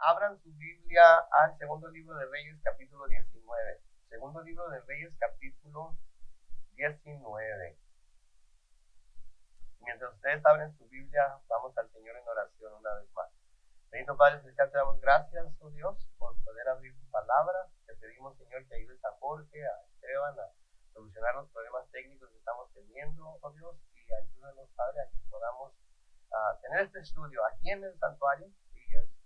Abran su Biblia al segundo libro de Reyes, capítulo 19. Segundo libro de Reyes, capítulo 19. Mientras ustedes abren su Biblia, vamos al Señor en oración una vez más. Bendito Padre Celestial, te damos gracias, oh Dios, por poder abrir tu palabra. Te pedimos, Señor, que ayudes a Jorge, a Esteban, a solucionar los problemas técnicos que estamos teniendo, oh Dios, y ayúdanos, Padre, a que podamos tener este estudio aquí en el santuario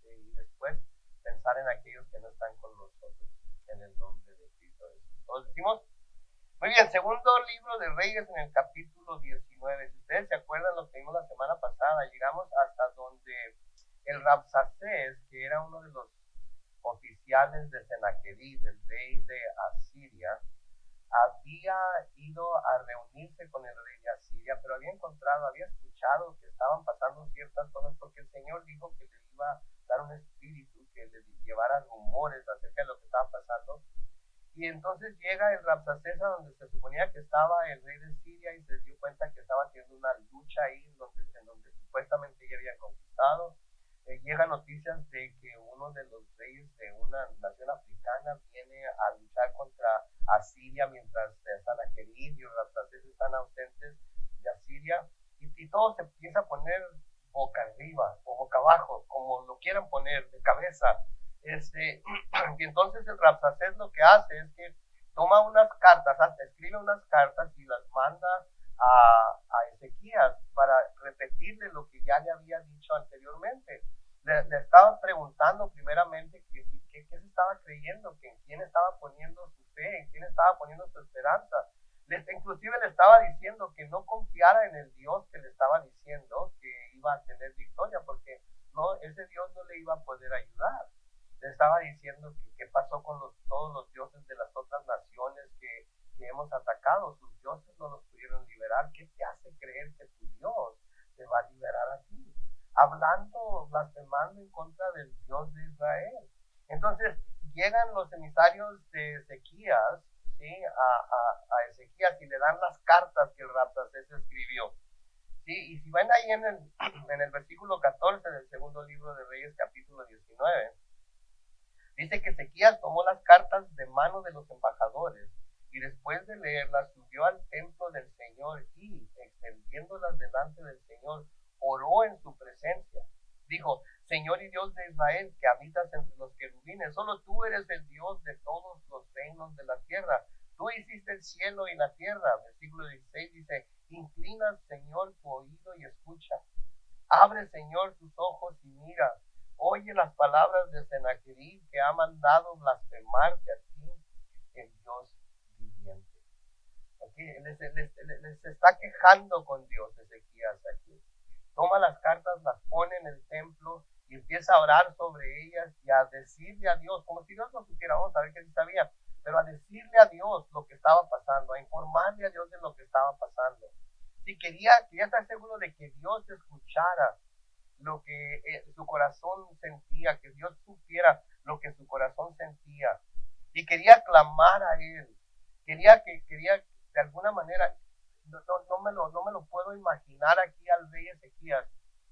y después pensar en aquellos que no están con nosotros, en el nombre de Cristo Jesús. Todos decimos, muy bien, segundo libro de Reyes en el capítulo 19. Si ustedes se acuerdan lo que vimos la semana pasada, llegamos hasta donde el Rabsacés, que era uno de los oficiales de Sennacherib, el rey de Asiria, había ido a reunirse con el rey de Asiria, pero había escuchado que estaban pasando ciertas cosas, porque el Señor dijo que le iba a dar un espíritu que le llevara rumores acerca de lo que estaba pasando. Y entonces llega el Rabsacés a donde se suponía que estaba el rey de Siria y se dio cuenta que estaba haciendo una lucha ahí en donde supuestamente ya había conquistado. Llega noticias de que uno de los reyes de una nación africana viene a luchar contra Asiria mientras Sennacherib y Rabsacés están ausentes de Asiria, y todo se empieza a poner boca arriba o boca abajo, como lo quieran poner, de cabeza. Y entonces el Rabsacés lo que hace es que toma unas cartas, escribe unas cartas y las manda a Ezequías para repetirle lo que ya le había dicho anteriormente. Le estaba preguntando primeramente qué se estaba creyendo, que en quién estaba poniendo su fe, en quién estaba poniendo su esperanza. Inclusive le estaba diciendo que no confiara en el Dios que le estaba diciendo que iba a tener victoria, porque no, ese Dios no le iba a poder ayudar. Le estaba diciendo que qué pasó con todos los dioses de las otras naciones que hemos atacado. Sus dioses no los pudieron liberar. ¿Qué te hace creer que tu Dios te va a liberar a ti? Hablando, blasfemando en contra del Dios de Israel. Entonces llegan los emisarios de Ezequías, ¿sí? a Ezequías, y le dan las cartas que el Rabsacés escribió. ¿Sí? Y si ven ahí en el versículo 14 del segundo libro de Reyes, capítulo 19, dice que Ezequías tomó las cartas de mano de los embajadores y después de leerlas subió al templo del Señor y, extendiéndolas delante del Señor, oró en su presencia. Dijo: Señor y Dios de Israel, que habitas entre los querubines, solo tú eres el Dios de todos los reinos de la tierra. Tú hiciste el cielo y la tierra. Versículo 16 dice: Inclina, Señor, tu oído y escucha. Abre, Señor, tus ojos y mira. Oye las palabras de Sennacherib, que ha mandado blasfemarte a ti, el Dios viviente. Okay. Les está quejando con Dios Ezequías aquí. Toma las cartas, las pone en el templo y empieza a orar sobre ellas y a decirle a Dios, como si Dios no supiera, vamos a ver qué sí sabía, pero a decirle a Dios lo que estaba pasando, a informarle a Dios de lo que estaba pasando. Si quería estar seguro de que Dios escuchara lo que su corazón sentía, que Dios supiera lo que su corazón sentía, y quería clamar a Él, quería de alguna manera, no me lo puedo imaginar aquí al rey Ezequías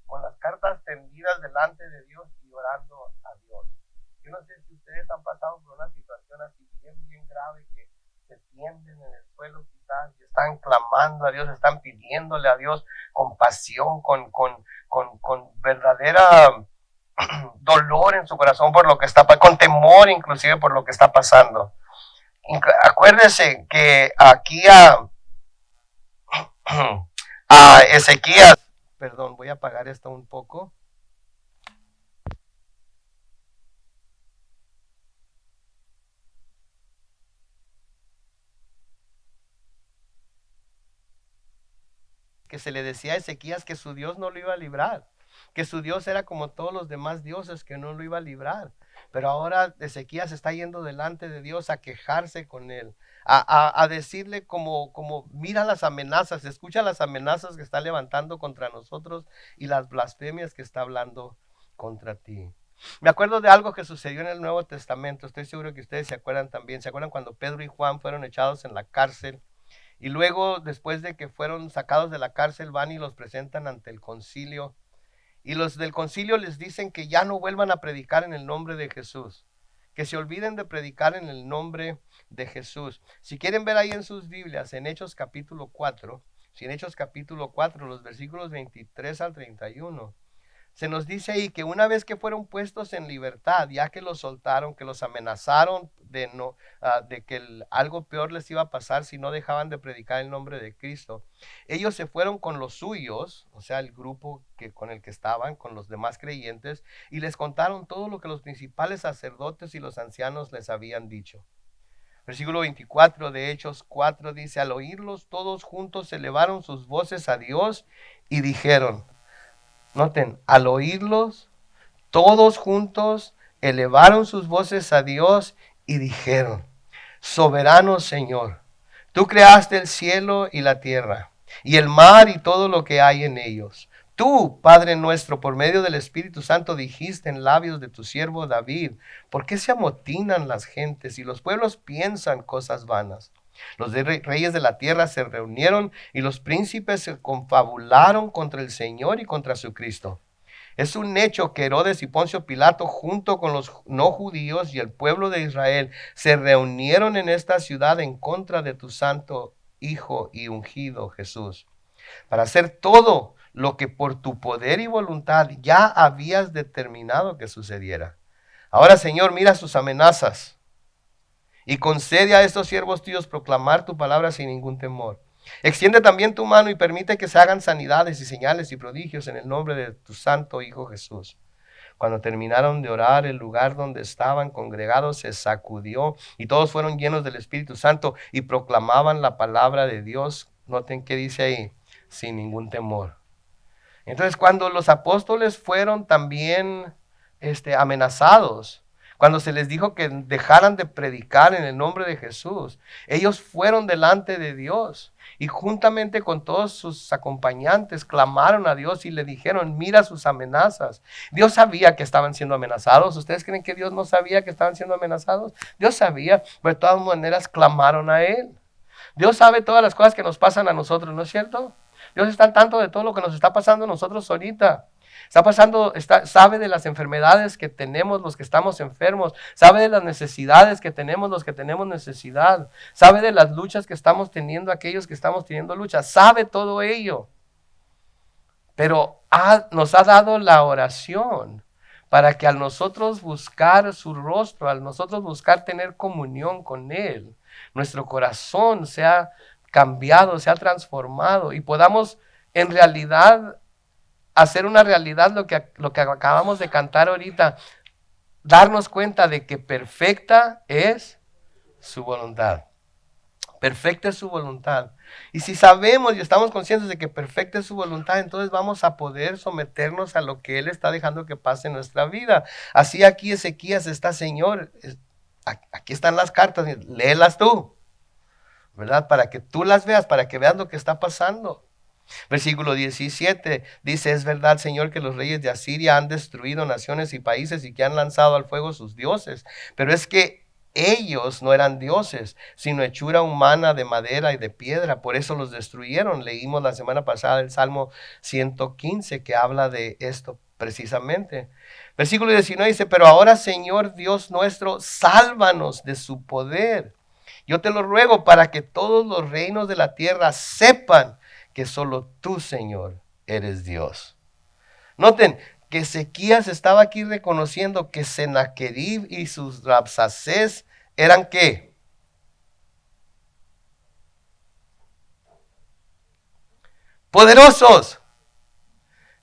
con las cartas tendidas delante de Dios y orando a Dios. Yo no sé si ustedes han pasado por una situación así bien grave, que se tienden en el suelo quizás y están clamando a Dios, están pidiéndole a Dios con pasión, con verdadera dolor en su corazón por lo que está pasando, con temor inclusive por lo que está pasando. Acuérdese que aquí a Ezequías, perdón, voy a apagar esto un poco. Que se le decía a Ezequías que su Dios no lo iba a librar, que su Dios era como todos los demás dioses, que no lo iba a librar. Pero ahora Ezequías está yendo delante de Dios a quejarse con él, a decirle como mira las amenazas, escucha las amenazas que está levantando contra nosotros y las blasfemias que está hablando contra ti. Me acuerdo de algo que sucedió en el Nuevo Testamento, estoy seguro que ustedes se acuerdan también. ¿Se acuerdan cuando Pedro y Juan fueron echados en la cárcel? Y luego, después de que fueron sacados de la cárcel, van y los presentan ante el concilio. Y los del concilio les dicen que ya no vuelvan a predicar en el nombre de Jesús, que se olviden de predicar en el nombre de Jesús. Si quieren ver ahí en sus Biblias, en Hechos capítulo 4, si en Hechos capítulo 4, los versículos 23 al 31, se nos dice ahí que una vez que fueron puestos en libertad, ya que los soltaron, que los amenazaron de que algo peor les iba a pasar si no dejaban de predicar el nombre de Cristo, ellos se fueron con los suyos, o sea, el grupo con el que estaban, con los demás creyentes, y les contaron todo lo que los principales sacerdotes y los ancianos les habían dicho. Versículo 24 de Hechos 4 dice: al oírlos todos juntos elevaron sus voces a Dios y dijeron, noten, al oírlos todos juntos elevaron sus voces a Dios y dijeron, soberano Señor, tú creaste el cielo y la tierra, y el mar y todo lo que hay en ellos. Tú, Padre nuestro, por medio del Espíritu Santo dijiste en labios de tu siervo David, ¿por qué se amotinan las gentes y los pueblos piensan cosas vanas? Los reyes de la tierra se reunieron y los príncipes se confabularon contra el Señor y contra su Cristo. Es un hecho que Herodes y Poncio Pilato, junto con los no judíos y el pueblo de Israel, se reunieron en esta ciudad en contra de tu santo Hijo y ungido Jesús, para hacer todo lo que por tu poder y voluntad ya habías determinado que sucediera. Ahora, Señor, mira sus amenazas y concede a estos siervos tuyos proclamar tu palabra sin ningún temor. Extiende también tu mano y permite que se hagan sanidades y señales y prodigios en el nombre de tu santo Hijo Jesús. Cuando terminaron de orar, el lugar donde estaban congregados se sacudió y todos fueron llenos del Espíritu Santo y proclamaban la palabra de Dios. Noten qué dice ahí, sin ningún temor. Entonces, cuando los apóstoles fueron también amenazados, cuando se les dijo que dejaran de predicar en el nombre de Jesús, ellos fueron delante de Dios y juntamente con todos sus acompañantes clamaron a Dios y le dijeron, mira sus amenazas. Dios sabía que estaban siendo amenazados. ¿Ustedes creen que Dios no sabía que estaban siendo amenazados? Dios sabía, pero de todas maneras clamaron a Él. Dios sabe todas las cosas que nos pasan a nosotros, ¿no es cierto? Dios está al tanto de todo lo que nos está pasando a nosotros ahorita. Sabe de las enfermedades que tenemos los que estamos enfermos, sabe de las necesidades que tenemos los que tenemos necesidad, sabe de las luchas que estamos teniendo aquellos que estamos teniendo luchas, sabe todo ello. Pero nos ha dado la oración para que al nosotros buscar su rostro, al nosotros buscar tener comunión con Él, nuestro corazón sea cambiado, sea transformado y podamos en realidad hacer una realidad lo que acabamos de cantar ahorita, darnos cuenta de que perfecta es su voluntad. Perfecta es su voluntad. Y si sabemos y estamos conscientes de que perfecta es su voluntad, entonces vamos a poder someternos a lo que Él está dejando que pase en nuestra vida. Así aquí Ezequías está, Señor, aquí están las cartas, léelas tú, ¿verdad? Para que tú las veas, para que veas lo que está pasando. Versículo 17 dice, es verdad, Señor, que los reyes de Asiria han destruido naciones y países y que han lanzado al fuego sus dioses, pero es que ellos no eran dioses, sino hechura humana de madera y de piedra, por eso los destruyeron. Leímos la semana pasada el Salmo 115 que habla de esto precisamente. Versículo 19 dice, pero ahora, Señor Dios nuestro, sálvanos de su poder. Yo te lo ruego para que todos los reinos de la tierra sepan que solo tú, Señor, eres Dios. Noten que Ezequías estaba aquí reconociendo que Sennacherib y sus Rabsacés eran ¿qué? Poderosos.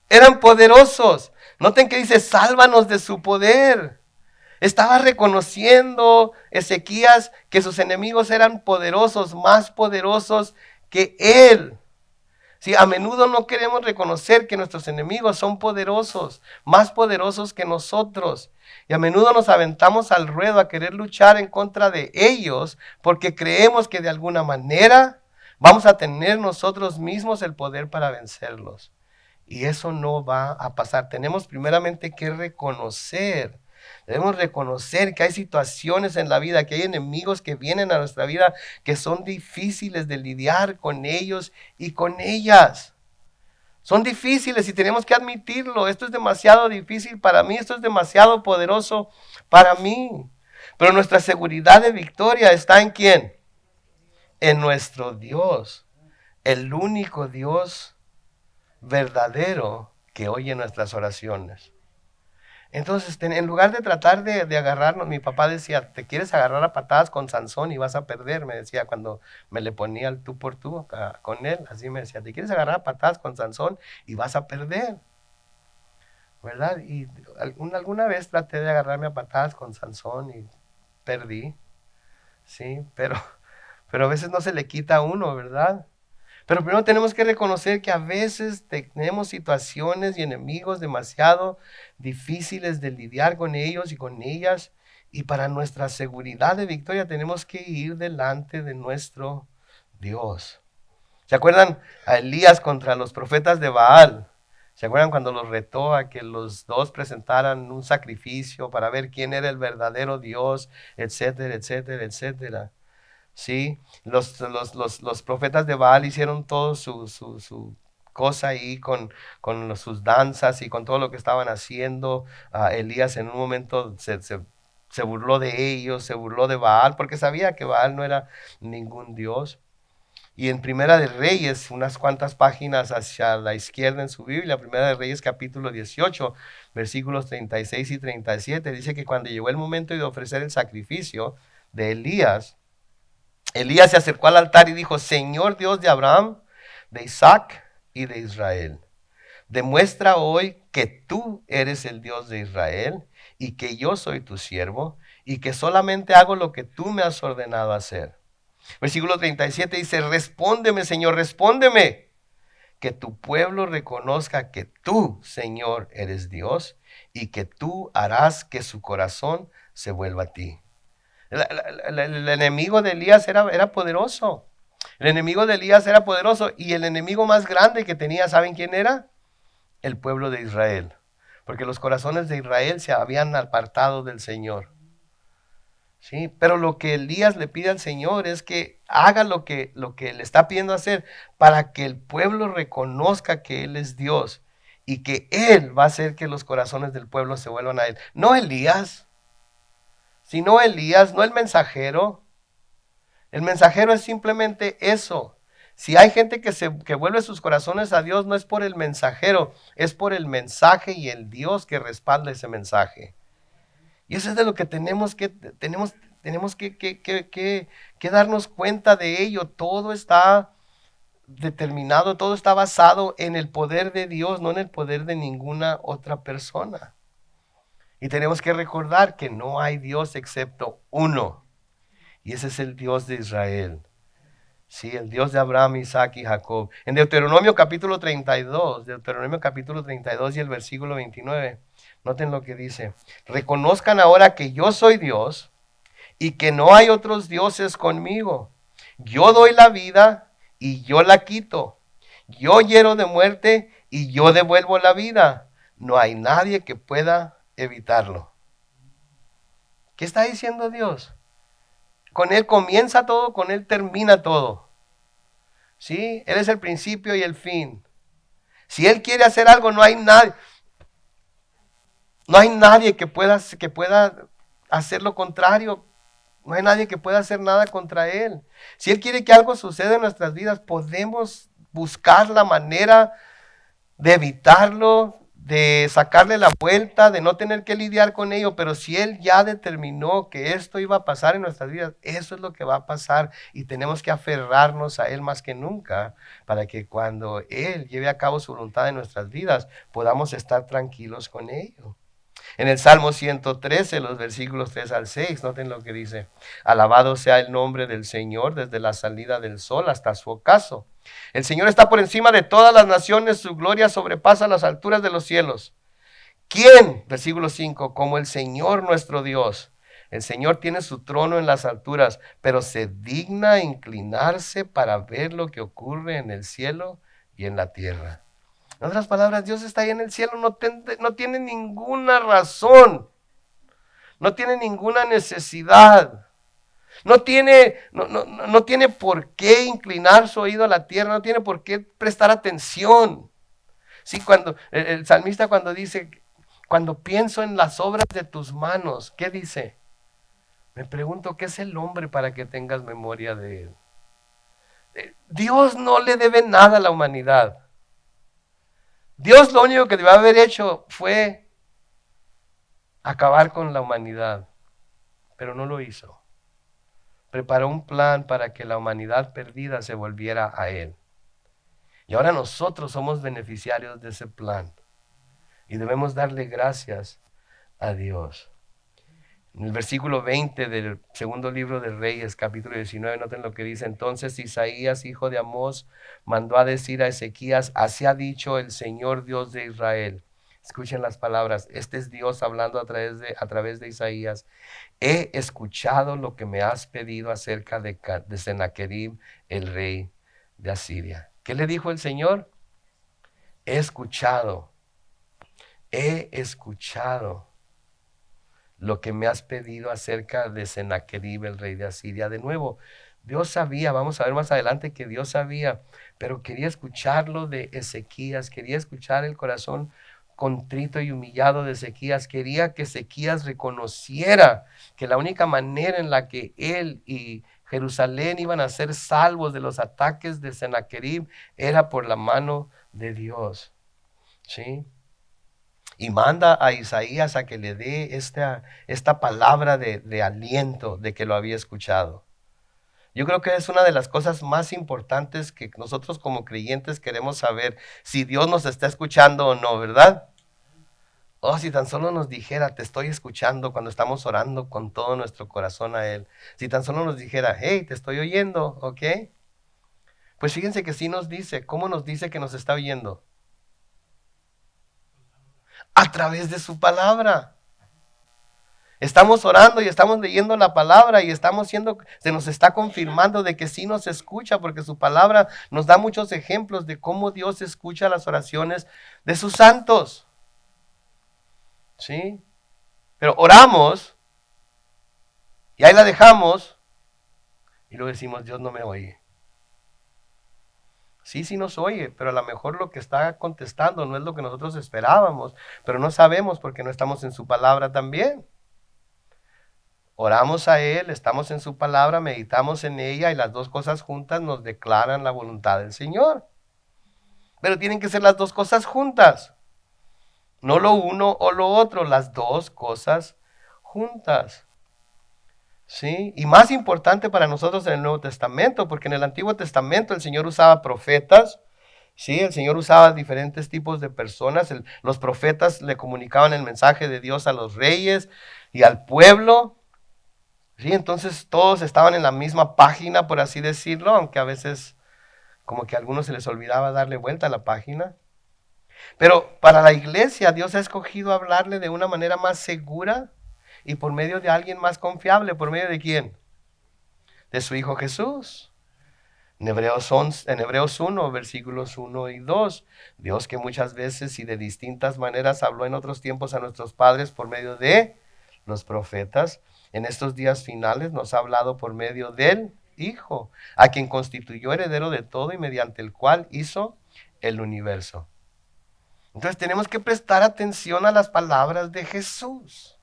Eran poderosos. Noten que dice, sálvanos de su poder. Estaba reconociendo Ezequías que sus enemigos eran poderosos, más poderosos que él. Sí, a menudo no queremos reconocer que nuestros enemigos son poderosos, más poderosos que nosotros. Y a menudo nos aventamos al ruedo a querer luchar en contra de ellos porque creemos que de alguna manera vamos a tener nosotros mismos el poder para vencerlos. Y eso no va a pasar. Tenemos primeramente que reconocer. Debemos reconocer que hay situaciones en la vida, que hay enemigos que vienen a nuestra vida que son difíciles de lidiar con ellos y con ellas. Son difíciles y tenemos que admitirlo. Esto es demasiado difícil para mí, esto es demasiado poderoso para mí. Pero nuestra seguridad de victoria está ¿en quién? En nuestro Dios, el único Dios verdadero que oye nuestras oraciones. Entonces, en lugar de tratar de agarrarnos, mi papá decía, te quieres agarrar a patadas con Sansón y vas a perder, me decía cuando me le ponía el tú por tú con él, así me decía, te quieres agarrar a patadas con Sansón y vas a perder, ¿verdad? Y alguna vez traté de agarrarme a patadas con Sansón y perdí, sí, pero a veces no se le quita a uno, ¿verdad? Pero primero tenemos que reconocer que a veces tenemos situaciones y enemigos demasiado difíciles de lidiar con ellos y con ellas. Y para nuestra seguridad de victoria tenemos que ir delante de nuestro Dios. ¿Se acuerdan a Elías contra los profetas de Baal? ¿Se acuerdan cuando los retó a que los dos presentaran un sacrificio para ver quién era el verdadero Dios, etcétera, etcétera, etcétera? Sí, los profetas de Baal hicieron todo su cosa ahí con sus danzas y con todo lo que estaban haciendo. Elías en un momento se burló de ellos, se burló de Baal, porque sabía que Baal no era ningún dios. Y en Primera de Reyes, unas cuantas páginas hacia la izquierda en su Biblia, Primera de Reyes capítulo 18, versículos 36 y 37, dice que cuando llegó el momento de ofrecer el sacrificio de Elías se acercó al altar y dijo, Señor Dios de Abraham, de Isaac y de Israel, demuestra hoy que tú eres el Dios de Israel y que yo soy tu siervo y que solamente hago lo que tú me has ordenado hacer. Versículo 37 dice, respóndeme, Señor, respóndeme, que tu pueblo reconozca que tú, Señor, eres Dios y que tú harás que su corazón se vuelva a ti. El enemigo de Elías era poderoso. El enemigo de Elías era poderoso. Y el enemigo más grande que tenía, ¿saben quién era? El pueblo de Israel. Porque los corazones de Israel se habían apartado del Señor. Sí, pero lo que Elías le pide al Señor es que haga lo que le está pidiendo hacer para que el pueblo reconozca que Él es Dios y que Él va a hacer que los corazones del pueblo se vuelvan a Él. No Elías. Sino Elías, no el mensajero. El mensajero es simplemente eso. Si hay gente que vuelve sus corazones a Dios, no es por el mensajero, es por el mensaje y el Dios que respalda ese mensaje. Y eso es de lo que tenemos que darnos cuenta de ello. Todo está determinado, todo está basado en el poder de Dios, no en el poder de ninguna otra persona. Y tenemos que recordar que no hay Dios excepto uno. Y ese es el Dios de Israel. Sí, el Dios de Abraham, Isaac y Jacob. En Deuteronomio capítulo 32 y el versículo 29, noten lo que dice. Reconozcan ahora que yo soy Dios y que no hay otros dioses conmigo. Yo doy la vida y yo la quito. Yo hiero de muerte y yo devuelvo la vida. No hay nadie que pueda evitarlo. ¿Qué está diciendo Dios? Con Él comienza todo, con Él termina todo. ¿Sí? Él es el principio y el fin. Si Él quiere hacer algo, no hay nadie que pueda hacer lo contrario. No hay nadie que pueda hacer nada contra Él. Si Él quiere que algo suceda en nuestras vidas, podemos buscar la manera de evitarlo, de sacarle la vuelta, de no tener que lidiar con ello, pero si Él ya determinó que esto iba a pasar en nuestras vidas, eso es lo que va a pasar y tenemos que aferrarnos a Él más que nunca para que cuando Él lleve a cabo su voluntad en nuestras vidas podamos estar tranquilos con ello. En el Salmo 113, los versículos 3 al 6, noten lo que dice. Alabado sea el nombre del Señor desde la salida del sol hasta su ocaso. El Señor está por encima de todas las naciones, su gloria sobrepasa las alturas de los cielos. ¿Quién? Versículo 5, como el Señor nuestro Dios. El Señor tiene su trono en las alturas, pero se digna a inclinarse para ver lo que ocurre en el cielo y en la tierra. En otras palabras, Dios está ahí en el cielo, no tiene ninguna razón, no tiene ninguna necesidad, no tiene por qué inclinar su oído a la tierra, no tiene por qué prestar atención. Sí, cuando el salmista cuando dice, cuando pienso en las obras de tus manos, ¿qué dice? Me pregunto, ¿qué es el hombre para que tengas memoria de él? Dios no le debe nada a la humanidad. Dios lo único que debió haber hecho fue acabar con la humanidad, pero no lo hizo. Preparó un plan para que la humanidad perdida se volviera a Él. Y ahora nosotros somos beneficiarios de ese plan. Y debemos darle gracias a Dios. En el versículo 20 del segundo libro de Reyes, capítulo 19, noten lo que dice. Entonces Isaías, hijo de Amós, mandó a decir a Ezequías, así ha dicho el Señor Dios de Israel. Escuchen las palabras. Este es Dios hablando a través de Isaías. He escuchado lo que me has pedido acerca de Sennacherib, el rey de Asiria. ¿Qué le dijo el Señor? He escuchado lo que me has pedido acerca de Sennacherib, el rey de Asiria. De nuevo, Dios sabía, vamos a ver más adelante que Dios sabía, pero quería escucharlo de Ezequías, quería escuchar el corazón contrito y humillado de Ezequías, quería que Ezequías reconociera que la única manera en la que él y Jerusalén iban a ser salvos de los ataques de Sennacherib era por la mano de Dios. ¿Sí? Y manda a Isaías a que le dé esta palabra de aliento de que lo había escuchado. Yo creo que es una de las cosas más importantes que nosotros como creyentes queremos saber, si Dios nos está escuchando o no, ¿verdad? Oh, si tan solo nos dijera, te estoy escuchando cuando estamos orando con todo nuestro corazón a Él. Si tan solo nos dijera, hey, te estoy oyendo, ¿ok? Pues fíjense que sí nos dice, ¿cómo nos dice que nos está oyendo? A través de su palabra. Estamos orando y estamos leyendo la palabra y se nos está confirmando de que sí nos escucha, porque su palabra nos da muchos ejemplos de cómo Dios escucha las oraciones de sus santos. ¿Sí? Pero oramos y ahí la dejamos y luego decimos, Dios no me oye. Sí, sí nos oye, pero a lo mejor lo que está contestando no es lo que nosotros esperábamos, pero no sabemos porque no estamos en su palabra también. Oramos a Él, estamos en su palabra, meditamos en ella y las dos cosas juntas nos declaran la voluntad del Señor. Pero tienen que ser las dos cosas juntas. No lo uno o lo otro, las dos cosas juntas. ¿Sí? Y más importante para nosotros en el Nuevo Testamento, porque en el Antiguo Testamento el Señor usaba profetas. Sí, el Señor usaba diferentes tipos de personas. Los profetas le comunicaban el mensaje de Dios a los reyes y al pueblo. Sí, entonces todos estaban en la misma página, por así decirlo, aunque a veces como que a algunos se les olvidaba darle vuelta a la página. Pero para la iglesia Dios ha escogido hablarle de una manera más segura y por medio de alguien más confiable. ¿Por medio de quién? De su Hijo Jesús. En Hebreos 1, versículos 1 y 2, Dios que muchas veces y de distintas maneras habló en otros tiempos a nuestros padres por medio de los profetas, en estos días finales nos ha hablado por medio del Hijo, a quien constituyó heredero de todo y mediante el cual hizo el universo. Entonces tenemos que prestar atención a las palabras de Jesús.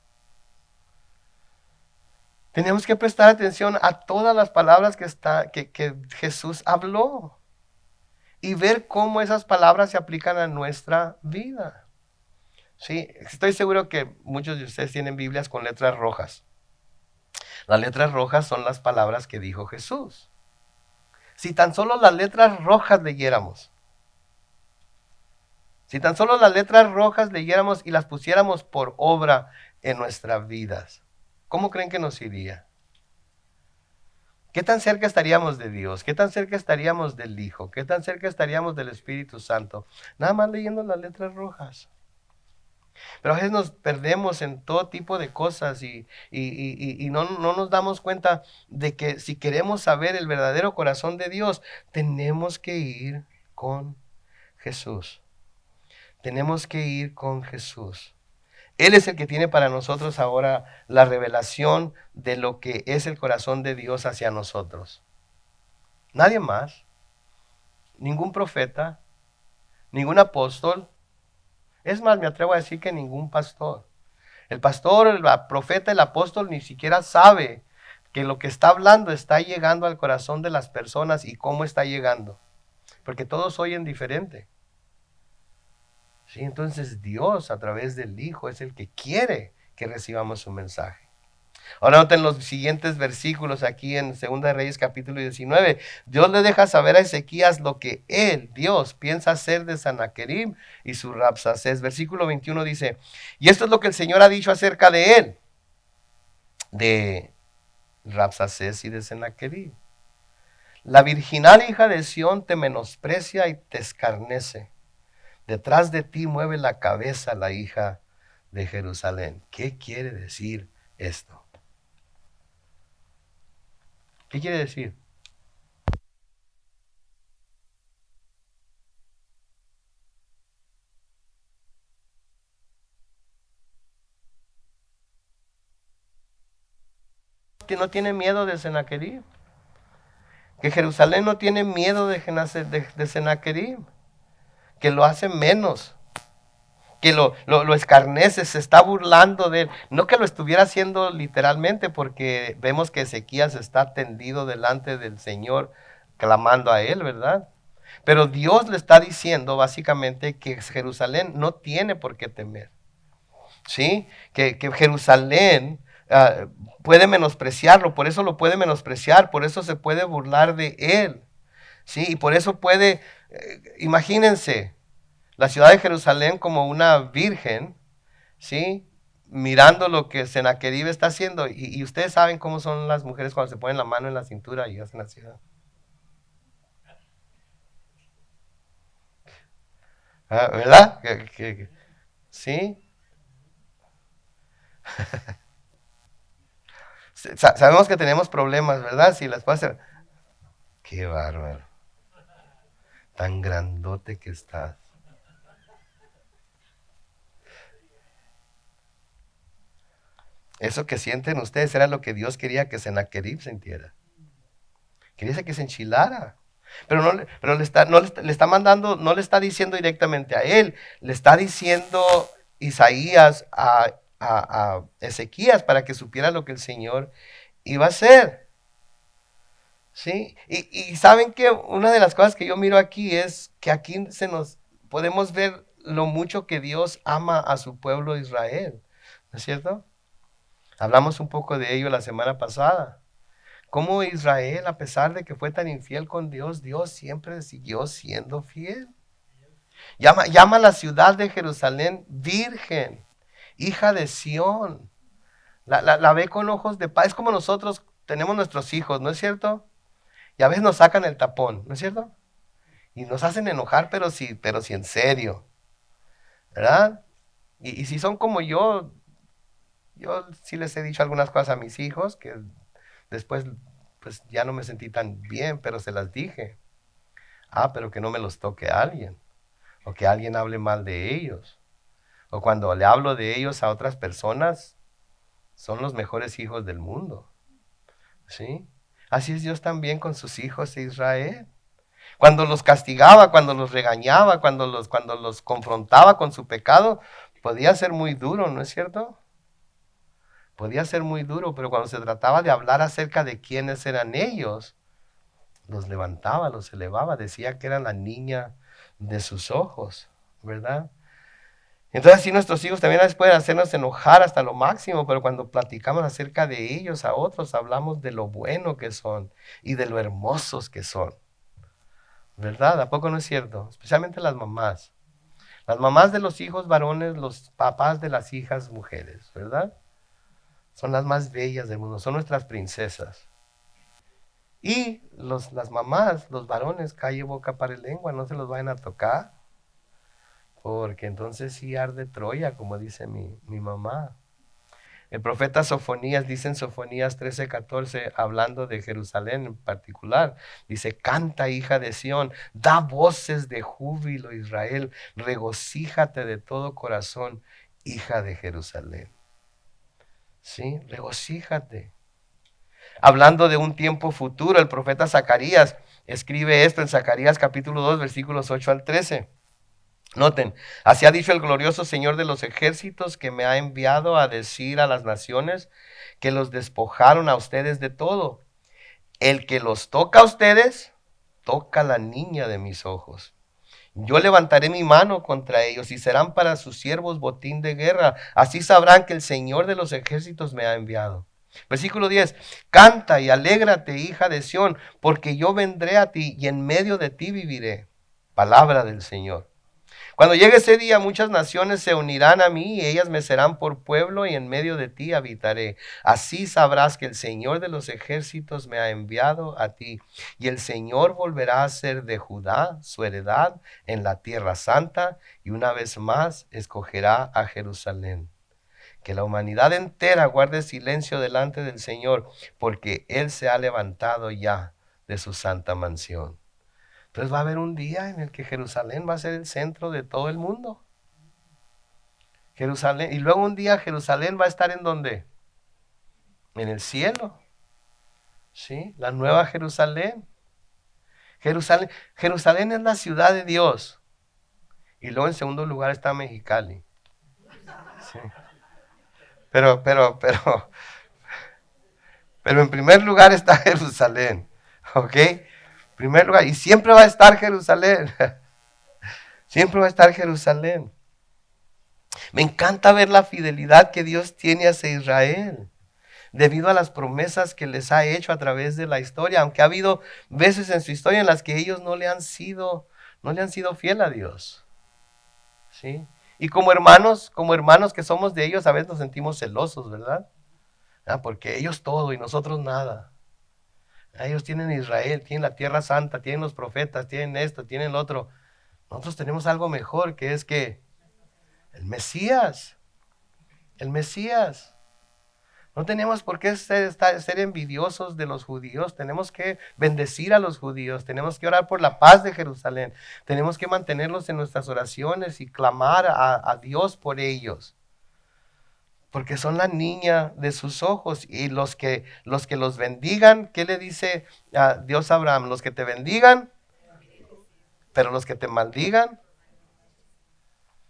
Tenemos que prestar atención a todas las palabras que Jesús habló y ver cómo esas palabras se aplican a nuestra vida. Sí, estoy seguro que muchos de ustedes tienen Biblias con letras rojas. Las letras rojas son las palabras que dijo Jesús. Si tan solo las letras rojas leyéramos, y las pusiéramos por obra en nuestras vidas, ¿cómo creen que nos iría? ¿Qué tan cerca estaríamos de Dios? ¿Qué tan cerca estaríamos del Hijo? ¿Qué tan cerca estaríamos del Espíritu Santo? Nada más leyendo las letras rojas. Pero a veces nos perdemos en todo tipo de cosas y no nos damos cuenta de que si queremos saber el verdadero corazón de Dios, tenemos que ir con Jesús. Tenemos que ir con Jesús. Él es el que tiene para nosotros ahora la revelación de lo que es el corazón de Dios hacia nosotros. Nadie más, ningún profeta, ningún apóstol, Es más, me atrevo a decir que ningún pastor. El pastor, el profeta, el apóstol ni siquiera sabe que lo que está hablando está llegando al corazón de las personas y cómo está llegando. Porque todos oyen diferente. Sí, entonces Dios a través del Hijo es el que quiere que recibamos su mensaje. Ahora noten los siguientes versículos aquí en 2 de Reyes capítulo 19. Dios le deja saber a Ezequías lo que él, Dios, piensa hacer de Sanaquerib y su Rabsacés. Versículo 21 dice, y esto es lo que el Señor ha dicho acerca de él, de Rabsacés y de Sanaquerib. La virginal hija de Sión te menosprecia y te escarnece. Detrás de ti mueve la cabeza la hija de Jerusalén. ¿Qué quiere decir esto? ¿Qué quiere decir? Que no tiene miedo de Sennacherib. Que Jerusalén no tiene miedo de Sennacherib. Que lo hace menos. Que lo escarnece, se está burlando de él. No que lo estuviera haciendo literalmente, porque vemos que Ezequías está tendido delante del Señor, clamando a él, ¿verdad? Pero Dios le está diciendo básicamente que Jerusalén no tiene por qué temer. ¿Sí? Que Jerusalén puede menospreciarlo, por eso lo puede menospreciar, por eso se puede burlar de él. ¿Sí? Y por eso puede, imagínense, la ciudad de Jerusalén como una virgen, ¿sí? Mirando lo que Sennacherib está haciendo. Y ustedes saben cómo son las mujeres cuando se ponen la mano en la cintura y hacen así. ¿Verdad? ¿Sí? Sabemos que tenemos problemas, ¿verdad? Si las puede hacer. Qué bárbaro. Tan grandote que estás. Eso que sienten ustedes era lo que Dios quería que Sennacherib sintiera. Quería que se enchilara. Pero le está mandando, no le está diciendo directamente a él, le está diciendo Isaías a Ezequías para que supiera lo que el Señor iba a hacer. ¿Sí? Y saben que una de las cosas que yo miro aquí es que aquí podemos ver lo mucho que Dios ama a su pueblo Israel. ¿No es cierto? Hablamos un poco de ello la semana pasada. Cómo Israel, a pesar de que fue tan infiel con Dios, Dios siempre siguió siendo fiel. Llama a la ciudad de Jerusalén virgen, hija de Sión. La ve con ojos de paz. Es como nosotros tenemos nuestros hijos, ¿no es cierto? Y a veces nos sacan el tapón, ¿no es cierto? Y nos hacen enojar, pero sí en serio. ¿Verdad? Y si son como yo sí les he dicho algunas cosas a mis hijos que después pues ya no me sentí tan bien, pero se las dije. Pero que no me los toque alguien. O que alguien hable mal de ellos. O cuando le hablo de ellos a otras personas, son los mejores hijos del mundo. ¿Sí? Así es Dios también con sus hijos de Israel. Cuando los castigaba, cuando los regañaba, cuando los confrontaba con su pecado, podía ser muy duro, ¿no es cierto? Podía ser muy duro, pero cuando se trataba de hablar acerca de quiénes eran ellos, los levantaba, los elevaba, decía que eran la niña de sus ojos, ¿verdad? Entonces así nuestros hijos también a veces pueden hacernos enojar hasta lo máximo, pero cuando platicamos acerca de ellos a otros, hablamos de lo bueno que son y de lo hermosos que son, ¿verdad? ¿A poco no es cierto? Especialmente las mamás. Las mamás de los hijos varones, los papás de las hijas mujeres, ¿verdad? Son las más bellas del mundo, son nuestras princesas. Y las mamás, los varones, calle, boca, para lengua, no se los vayan a tocar. Porque entonces sí arde Troya, como dice mi mamá. El profeta Sofonías dice en Sofonías 13:14, hablando de Jerusalén en particular, dice, canta hija de Sión, da voces de júbilo Israel, regocíjate de todo corazón, hija de Jerusalén. ¿Sí? Regocíjate. Hablando de un tiempo futuro, el profeta Zacarías escribe esto en Zacarías capítulo 2, versículos 8 al 13. Noten, así ha dicho el glorioso Señor de los ejércitos, que me ha enviado a decir a las naciones que los despojaron a ustedes de todo. El que los toca a ustedes, toca a la niña de mis ojos. Yo levantaré mi mano contra ellos y serán para sus siervos botín de guerra. Así sabrán que el Señor de los ejércitos me ha enviado. Versículo 10. Canta y alégrate, hija de Sión, porque yo vendré a ti y en medio de ti viviré. Palabra del Señor. Cuando llegue ese día, muchas naciones se unirán a mí y ellas me serán por pueblo y en medio de ti habitaré. Así sabrás que el Señor de los ejércitos me ha enviado a ti. Y el Señor volverá a ser de Judá su heredad en la tierra santa y una vez más escogerá a Jerusalén. Que la humanidad entera guarde silencio delante del Señor, porque Él se ha levantado ya de su santa mansión. Entonces va a haber un día en el que Jerusalén va a ser el centro de todo el mundo. Jerusalén, y luego un día Jerusalén va a estar ¿en dónde? En el cielo. ¿Sí? La nueva Jerusalén. Jerusalén es la ciudad de Dios. Y luego en segundo lugar está Mexicali. Sí. Pero en primer lugar está Jerusalén. ¿Ok? Primer lugar, y siempre va a estar Jerusalén. Siempre va a estar Jerusalén. Me encanta ver la fidelidad que Dios tiene hacia Israel, debido a las promesas que les ha hecho a través de la historia, aunque ha habido veces en su historia en las que ellos no le han sido fiel a Dios. ¿Sí? Y como hermanos que somos de ellos, a veces nos sentimos celosos, ¿verdad? Porque ellos todo y nosotros nada. Ellos tienen Israel, tienen la tierra santa, tienen los profetas, tienen esto, tienen lo otro. Nosotros tenemos algo mejor, que es que el Mesías. No tenemos por qué ser envidiosos de los judíos. Tenemos que bendecir a los judíos. Tenemos que orar por la paz de Jerusalén. Tenemos que mantenerlos en nuestras oraciones y clamar a Dios por ellos. Porque son la niña de sus ojos. Y los que los bendigan, ¿qué le dice a Dios a Abraham? Los que te bendigan, pero los que te maldigan.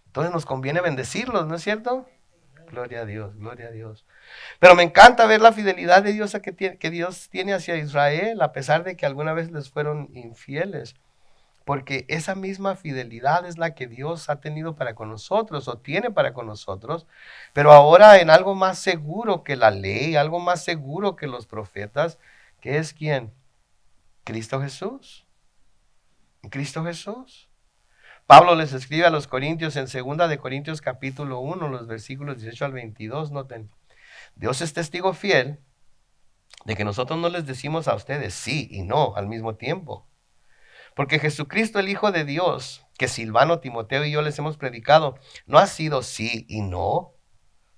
Entonces nos conviene bendecirlos, ¿no es cierto? Gloria a Dios, gloria a Dios. Pero me encanta ver la fidelidad de Dios que Dios tiene hacia Israel, a pesar de que alguna vez les fueron infieles. Porque esa misma fidelidad es la que Dios ha tenido para con nosotros, o tiene para con nosotros, pero ahora en algo más seguro que la ley, algo más seguro que los profetas, que es ¿quién? Cristo Jesús. Cristo Jesús. Pablo les escribe a los Corintios en 2 de Corintios capítulo 1, los versículos 18 al 22, noten. Dios es testigo fiel de que nosotros no les decimos a ustedes sí y no al mismo tiempo. Porque Jesucristo, el Hijo de Dios, que Silvano, Timoteo y yo les hemos predicado, no ha sido sí y no. O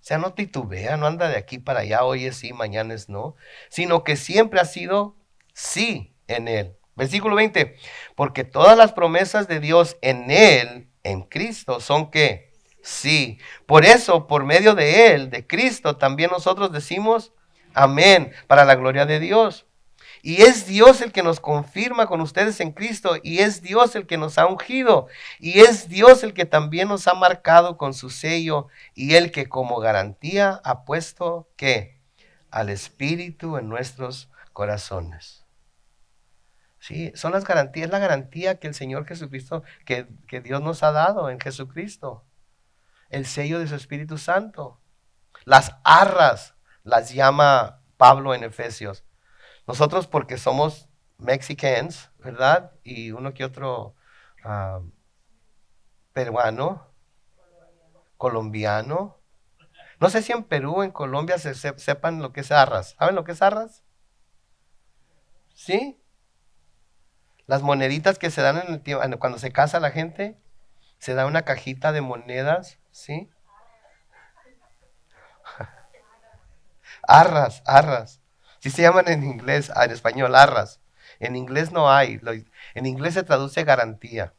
sea, no titubea, no anda de aquí para allá, hoy es sí, mañana es no, sino que siempre ha sido sí en Él. Versículo 20, porque todas las promesas de Dios en Él, en Cristo, son ¿qué? Sí. Por eso, por medio de Él, de Cristo, también nosotros decimos amén, para la gloria de Dios. Y es Dios el que nos confirma con ustedes en Cristo, y es Dios el que nos ha ungido, y es Dios el que también nos ha marcado con su sello, y el que como garantía ha puesto ¿qué? Al Espíritu en nuestros corazones. Sí, son las garantías, es la garantía que el Señor Jesucristo, que Dios nos ha dado en Jesucristo. El sello de su Espíritu Santo. Las arras las llama Pablo en Efesios. Nosotros porque somos mexicanos, ¿verdad? Y uno que otro peruano, colombiano. No sé si en Perú o en Colombia sepan lo que es arras. ¿Saben lo que es arras? ¿Sí? Las moneditas que se dan cuando se casa la gente, se da una cajita de monedas, ¿sí? Arras. Sí se llaman en inglés, en español, arras. En inglés no hay. En inglés se traduce garantía.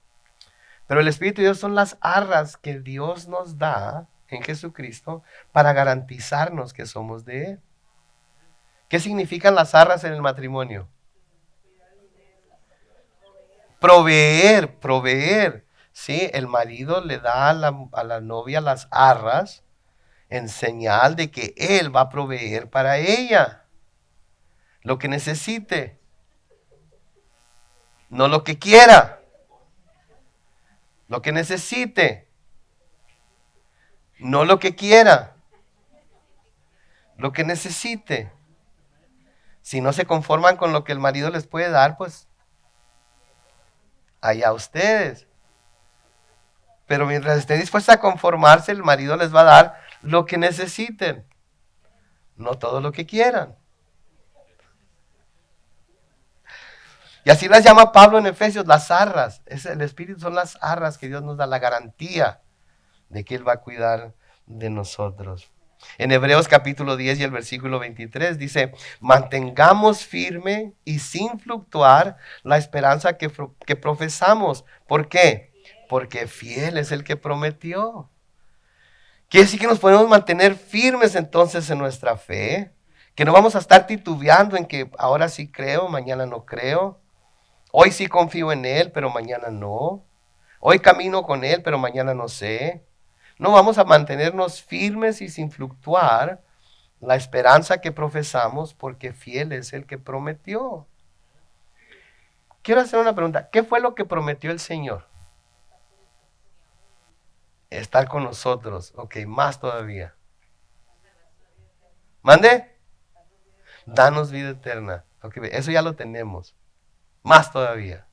Pero el Espíritu de Dios son las arras que Dios nos da en Jesucristo para garantizarnos que somos de Él. ¿Qué significan las arras en el matrimonio? Proveer. ¿sí? El marido le da a la novia las arras en señal de que él va a proveer para ella lo que necesite, no lo que quiera, lo que necesite, no lo que quiera, lo que necesite. Si no se conforman con lo que el marido les puede dar, pues allá ustedes. Pero mientras estén dispuestos a conformarse, el marido les va a dar lo que necesiten, no todo lo que quieran. Y así las llama Pablo en Efesios, las arras. El Espíritu son las arras que Dios nos da, la garantía de que Él va a cuidar de nosotros. En Hebreos capítulo 10 y el versículo 23 dice, mantengamos firme y sin fluctuar la esperanza que profesamos. ¿Por qué? Porque fiel es el que prometió. Quiere decir que nos podemos mantener firmes entonces en nuestra fe, que no vamos a estar titubeando en que ahora sí creo, mañana no creo. Hoy sí confío en Él, pero mañana no. Hoy camino con Él, pero mañana no sé. No, vamos a mantenernos firmes y sin fluctuar la esperanza que profesamos, porque fiel es el que prometió. Quiero hacer una pregunta. ¿Qué fue lo que prometió el Señor? Estar con nosotros. Ok, más todavía. ¿Mande? Danos vida eterna. Ok, eso ya lo tenemos. Más todavía.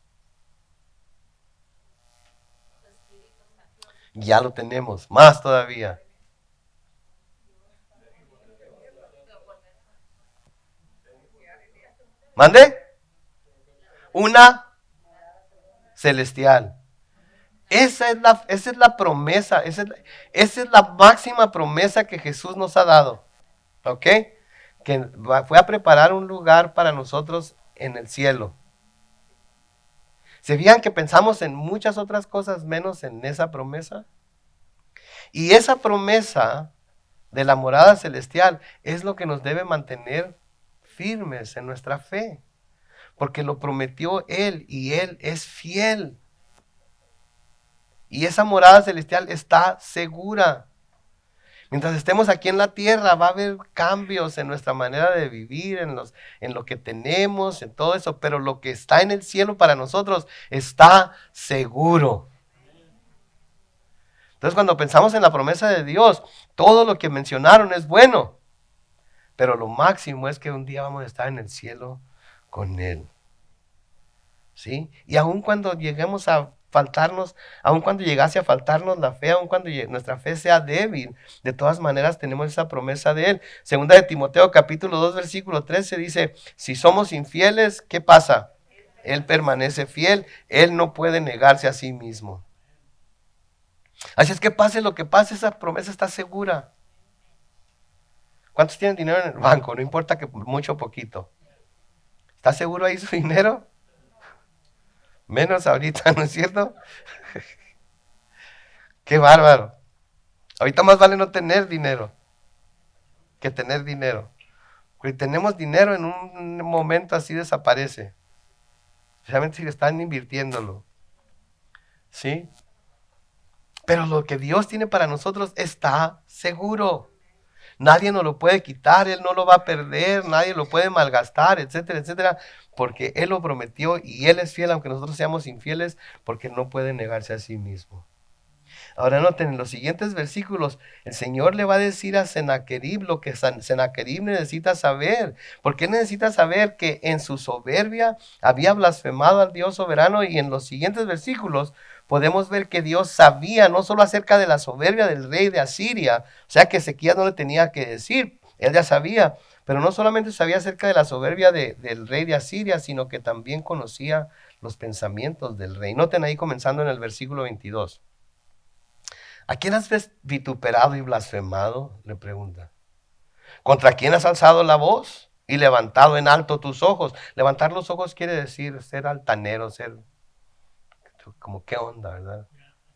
Ya lo tenemos. Más todavía. ¿Mande? Una celestial. Esa es la promesa. Esa es la máxima promesa que Jesús nos ha dado. ¿Ok? Que fue a preparar un lugar para nosotros en el cielo. ¿Se fijan que pensamos en muchas otras cosas menos en esa promesa? Y esa promesa de la morada celestial es lo que nos debe mantener firmes en nuestra fe. Porque lo prometió Él y Él es fiel. Y esa morada celestial está segura. Mientras estemos aquí en la tierra va a haber cambios en nuestra manera de vivir, en lo que tenemos, en todo eso. Pero lo que está en el cielo para nosotros está seguro. Entonces cuando pensamos en la promesa de Dios, todo lo que mencionaron es bueno. Pero lo máximo es que un día vamos a estar en el cielo con Él. ¿Sí? Y aun cuando lleguemos a faltarnos, aun cuando llegase a faltarnos la fe, aun cuando nuestra fe sea débil, de todas maneras tenemos esa promesa de Él. Segunda de Timoteo capítulo 2 versículo 13 dice, si somos infieles, ¿qué pasa? Él permanece fiel, Él no puede negarse a sí mismo. Así es que pase lo que pase, esa promesa está segura. ¿Cuántos tienen dinero en el banco? No importa que mucho o poquito. ¿Está seguro ahí su dinero? Menos ahorita, ¿no es cierto? Qué bárbaro. Ahorita más vale no tener dinero que tener dinero. Porque tenemos dinero en un momento así desaparece. Especialmente si están invirtiéndolo. ¿Sí? Pero lo que Dios tiene para nosotros está seguro. Nadie nos lo puede quitar, Él no lo va a perder, nadie lo puede malgastar, etcétera, etcétera, porque Él lo prometió y Él es fiel aunque nosotros seamos infieles, porque Él no puede negarse a sí mismo. Ahora noten, en los siguientes versículos, el Señor le va a decir a Sennacherib lo que Sennacherib necesita saber. ¿Por qué necesita saber que en su soberbia había blasfemado al Dios soberano? Y en los siguientes versículos podemos ver que Dios sabía no solo acerca de la soberbia del rey de Asiria, o sea que Ezequías no le tenía que decir, él ya sabía, pero no solamente sabía acerca de la soberbia del rey de Asiria, sino que también conocía los pensamientos del rey. Noten ahí comenzando en el versículo 22. ¿A quién has vituperado y blasfemado? Le pregunta. ¿Contra quién has alzado la voz y levantado en alto tus ojos? Levantar los ojos quiere decir ser altanero, ser como qué onda, ¿verdad?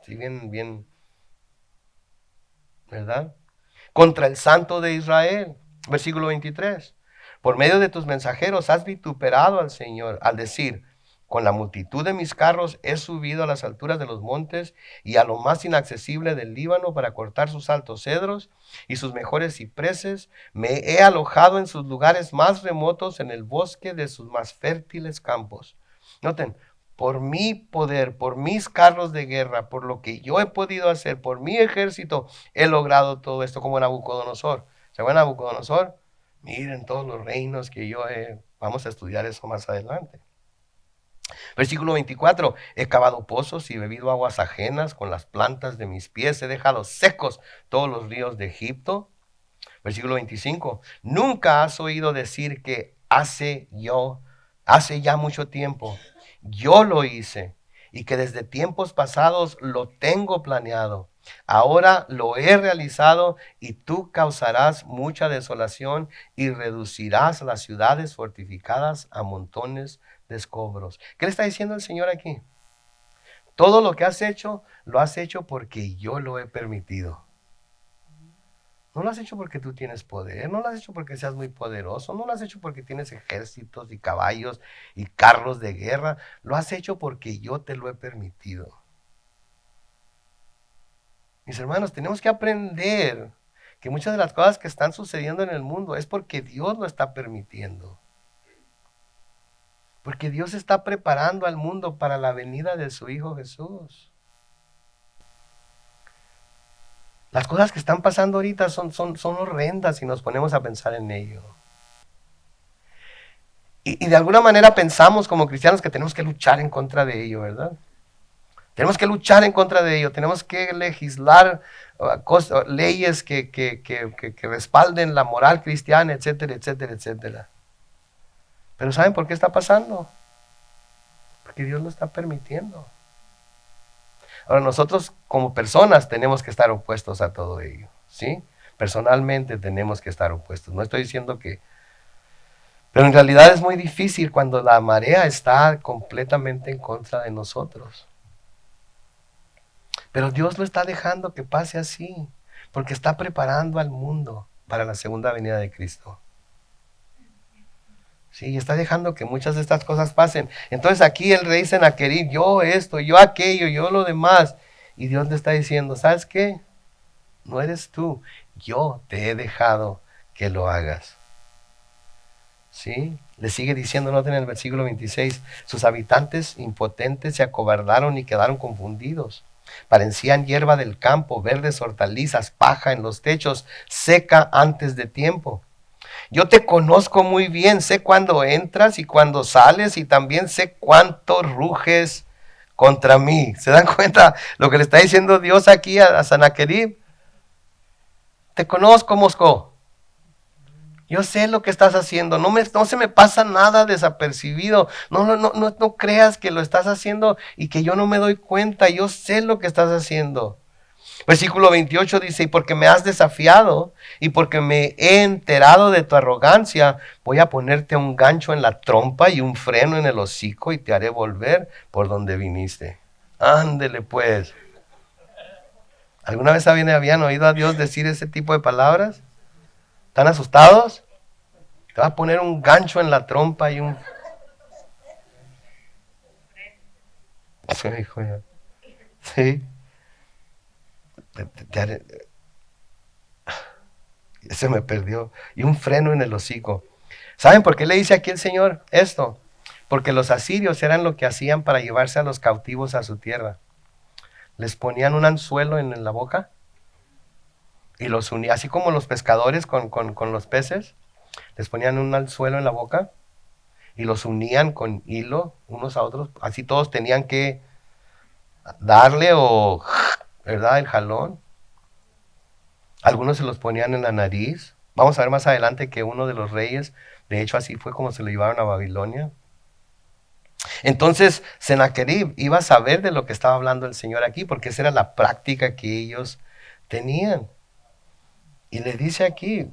Sí, bien, ¿verdad? Contra el Santo de Israel. Versículo 23. Por medio de tus mensajeros has vituperado al Señor al decir, Con la multitud de mis carros he subido a las alturas de los montes y a lo más inaccesible del Líbano para cortar sus altos cedros y sus mejores cipreses. Me he alojado en sus lugares más remotos, en el bosque de sus más fértiles campos. Noten, por mi poder, por mis carros de guerra, por lo que yo he podido hacer, por mi ejército, he logrado todo esto como Nabucodonosor. ¿Se acuerdan de Nabucodonosor? Miren todos los reinos que yo he... Vamos a estudiar eso más adelante. Versículo 24, he cavado pozos y bebido aguas ajenas con las plantas de mis pies, he dejado secos todos los ríos de Egipto. Versículo 25, nunca has oído decir que hace ya mucho tiempo, yo lo hice y que desde tiempos pasados lo tengo planeado. Ahora lo he realizado y tú causarás mucha desolación y reducirás las ciudades fortificadas a montones de escombros. ¿Qué le está diciendo el Señor aquí? Todo lo que has hecho, lo has hecho porque yo lo he permitido. No lo has hecho porque tú tienes poder, no lo has hecho porque seas muy poderoso, no lo has hecho porque tienes ejércitos y caballos y carros de guerra. Lo has hecho porque yo te lo he permitido. Mis hermanos, tenemos que aprender que muchas de las cosas que están sucediendo en el mundo es porque Dios lo está permitiendo. Porque Dios está preparando al mundo para la venida de su Hijo Jesús. Las cosas que están pasando ahorita son horrendas si nos ponemos a pensar en ello. Y de alguna manera pensamos como cristianos que tenemos que luchar en contra de ello, ¿verdad? Tenemos que luchar en contra de ello, tenemos que legislar leyes que respalden la moral cristiana, etcétera, etcétera, etcétera. Pero ¿saben por qué está pasando? Porque Dios lo está permitiendo. Ahora nosotros como personas tenemos que estar opuestos a todo ello, ¿sí? Personalmente tenemos que estar opuestos. No estoy diciendo que... Pero en realidad es muy difícil cuando la marea está completamente en contra de nosotros. Pero Dios lo está dejando que pase así, porque está preparando al mundo para la segunda venida de Cristo. Sí, está dejando que muchas de estas cosas pasen. Entonces aquí el rey Sennacherib, yo esto, yo aquello, yo lo demás. Y Dios le está diciendo, ¿sabes qué? No eres tú, yo te he dejado que lo hagas. ¿Sí? Le sigue diciendo, noten en el versículo 26, sus habitantes impotentes se acobardaron y quedaron confundidos. Parecían hierba del campo, verdes hortalizas, paja en los techos, seca antes de tiempo. Yo te conozco muy bien, sé cuándo entras y cuándo sales y también sé cuánto ruges contra mí. ¿Se dan cuenta lo que le está diciendo Dios aquí a Sennacherib? Te conozco, Mosco. Yo sé lo que estás haciendo, no se me pasa nada desapercibido. No creas que lo estás haciendo y que yo no me doy cuenta. Yo sé lo que estás haciendo. Versículo 28 dice, y porque me has desafiado y porque me he enterado de tu arrogancia, voy a ponerte un gancho en la trompa y un freno en el hocico y te haré volver por donde viniste. Ándele pues. ¿Alguna vez habían oído a Dios decir ese tipo de palabras? ¿Están asustados? Te va a poner un gancho en la trompa y un... Sí. Se me perdió. Y un freno en el hocico. ¿Saben por qué le dice aquí el Señor esto? Porque los asirios eran lo que hacían para llevarse a los cautivos a su tierra. Les ponían un anzuelo en la boca y los unían, así como los pescadores con los peces, les ponían un anzuelo en la boca y los unían con hilo unos a otros. Así todos tenían que darle ¿verdad? El jalón. Algunos se los ponían en la nariz. Vamos a ver más adelante que uno de los reyes, de hecho así fue como se lo llevaron a Babilonia. Entonces Sennacherib iba a saber de lo que estaba hablando el Señor aquí, porque esa era la práctica que ellos tenían. Y le dice aquí,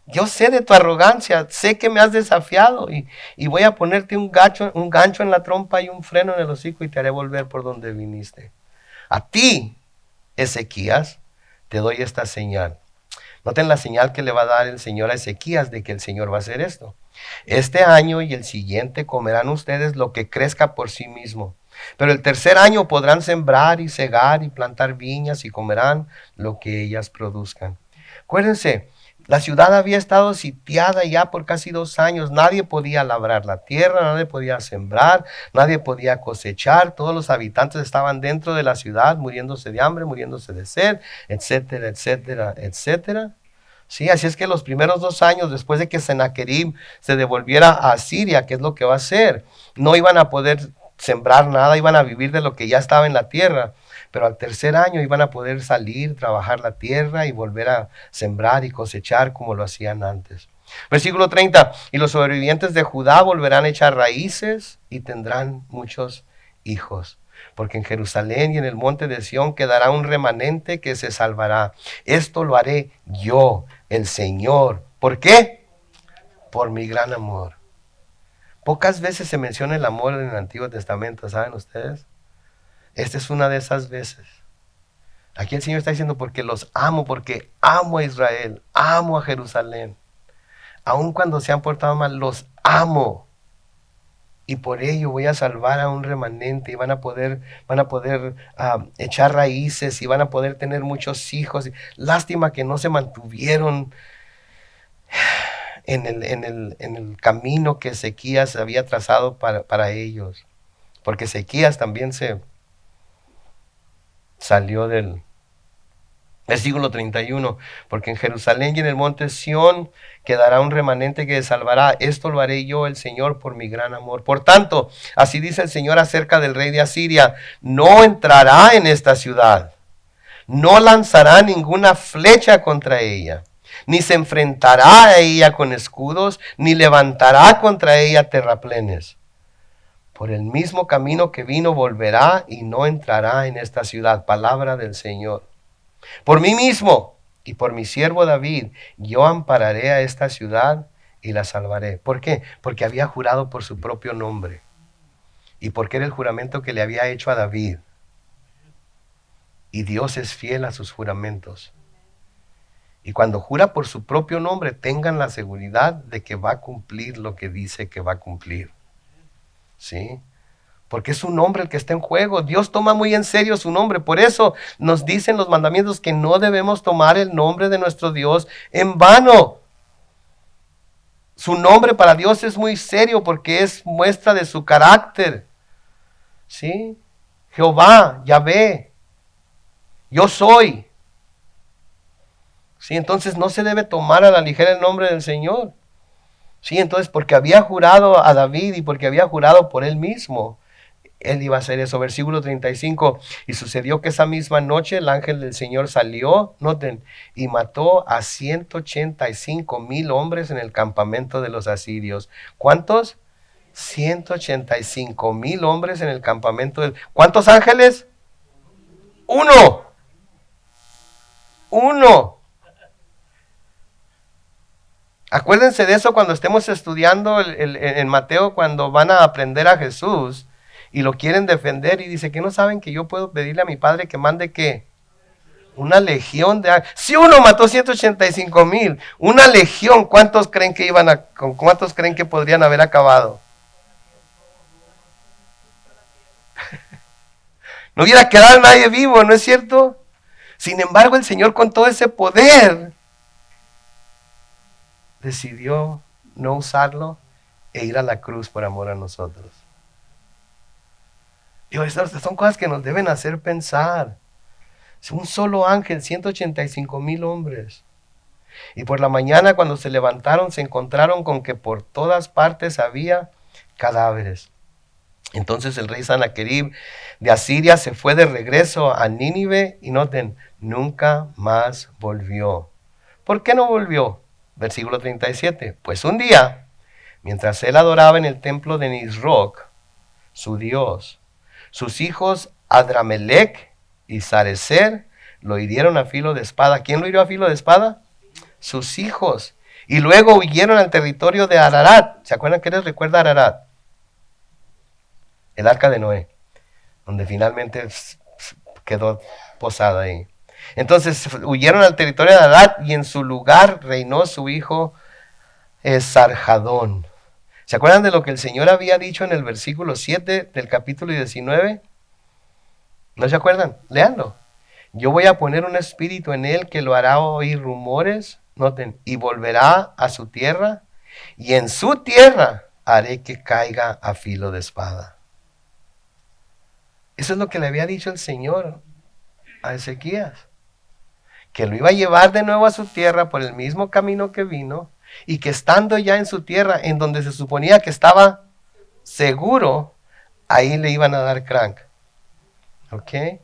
yo sé de tu arrogancia, sé que me has desafiado y voy a ponerte un gancho en la trompa y un freno en el hocico y te haré volver por donde viniste. A ti, Ezequías, te doy esta señal. Noten la señal que le va a dar el Señor a Ezequías de que el Señor va a hacer esto. Este año y el siguiente comerán ustedes lo que crezca por sí mismo. Pero el tercer año podrán sembrar y cegar y plantar viñas y comerán lo que ellas produzcan. Acuérdense, la ciudad había estado sitiada ya por casi 2 años. Nadie podía labrar la tierra, nadie podía sembrar, nadie podía cosechar. Todos los habitantes estaban dentro de la ciudad muriéndose de hambre, muriéndose de sed, etcétera, etcétera, etcétera. Sí, así es que los primeros 2 años después de que Sennacherib se devolviera a Siria, ¿qué es lo que va a hacer? No iban a poder sembrar nada, iban a vivir de lo que ya estaba en la tierra. Pero al tercer año iban a poder salir, trabajar la tierra y volver a sembrar y cosechar como lo hacían antes. Versículo 30, y los sobrevivientes de Judá volverán a echar raíces y tendrán muchos hijos. Porque en Jerusalén y en el monte de Sión quedará un remanente que se salvará. Esto lo haré yo, el Señor. ¿Por qué? Por mi gran amor. Pocas veces se menciona el amor en el Antiguo Testamento, ¿saben ustedes? Esta es una de esas veces. Aquí el Señor está diciendo porque los amo, porque amo a Israel, amo a Jerusalén. Aun cuando se han portado mal, los amo. Y por ello voy a salvar a un remanente y van a poder echar raíces y van a poder tener muchos hijos. Lástima que no se mantuvieron en el camino que Ezequías había trazado para ellos. Porque Ezequías también se salió del versículo 31, porque en Jerusalén y en el monte Sión quedará un remanente que salvará. Esto lo haré yo, el Señor, por mi gran amor. Por tanto, así dice el Señor acerca del rey de Asiria: no entrará en esta ciudad, no lanzará ninguna flecha contra ella, ni se enfrentará a ella con escudos, ni levantará contra ella terraplenes. Por el mismo camino que vino volverá y no entrará en esta ciudad. Palabra del Señor. Por mí mismo y por mi siervo David, yo ampararé a esta ciudad y la salvaré. ¿Por qué? Porque había jurado por su propio nombre. Y porque era el juramento que le había hecho a David. Y Dios es fiel a sus juramentos. Y cuando jura por su propio nombre, tengan la seguridad de que va a cumplir lo que dice que va a cumplir. ¿Sí? Porque es su nombre el que está en juego. Dios toma muy en serio su nombre. Por eso nos dicen los mandamientos que no debemos tomar el nombre de nuestro Dios en vano. Su nombre para Dios es muy serio porque es muestra de su carácter. ¿Sí? Jehová, Yahvé, yo soy. ¿Sí? Entonces no se debe tomar a la ligera el nombre del Señor. Sí, entonces porque había jurado a David y porque había jurado por él mismo, él iba a hacer eso. Versículo 35, y sucedió que esa misma noche el ángel del Señor salió, noten, y mató a 185,000 hombres en el campamento de los asirios. ¿Cuántos? 185,000 hombres en el campamento de... ¿Cuántos ángeles? Uno. Acuérdense de eso cuando estemos estudiando en Mateo, cuando van a aprender a Jesús y lo quieren defender y dice que no saben que yo puedo pedirle a mi Padre que mande ¿qué? Una legión de ángeles. Si uno mató 185,000, una legión, ¿cuántos creen que con cuántos creen que podrían haber acabado? No hubiera quedado nadie vivo, ¿no es cierto? Sin embargo, el Señor con todo ese poder decidió no usarlo e ir a la cruz por amor a nosotros. Digo, estas son cosas que nos deben hacer pensar. Un solo ángel, 185,000 hombres. Y por la mañana cuando se levantaron se encontraron con que por todas partes había cadáveres. Entonces el rey Sennacherib de Asiria se fue de regreso a Nínive y noten, nunca más volvió. ¿Por qué no volvió? Versículo 37. Pues un día, mientras él adoraba en el templo de Nisroch, su dios, sus hijos Adramelech y Sarecer lo hirieron a filo de espada. ¿Quién lo hirió a filo de espada? Sus hijos. Y luego huyeron al territorio de Ararat. ¿Se acuerdan qué les recuerda Ararat? El arca de Noé, donde finalmente quedó posada ahí. Entonces huyeron al territorio de Adad y en su lugar reinó su hijo Esarhadón. ¿Se acuerdan de lo que el Señor había dicho en el versículo 7 del capítulo 19? ¿No se acuerdan? Léanlo. Yo voy a poner un espíritu en él que lo hará oír rumores, noten, y volverá a su tierra, y en su tierra haré que caiga a filo de espada. Eso es lo que le había dicho el Señor a Ezequías, que lo iba a llevar de nuevo a su tierra por el mismo camino que vino, y que estando ya en su tierra, en donde se suponía que estaba seguro, ahí le iban a dar crank. ¿Ok?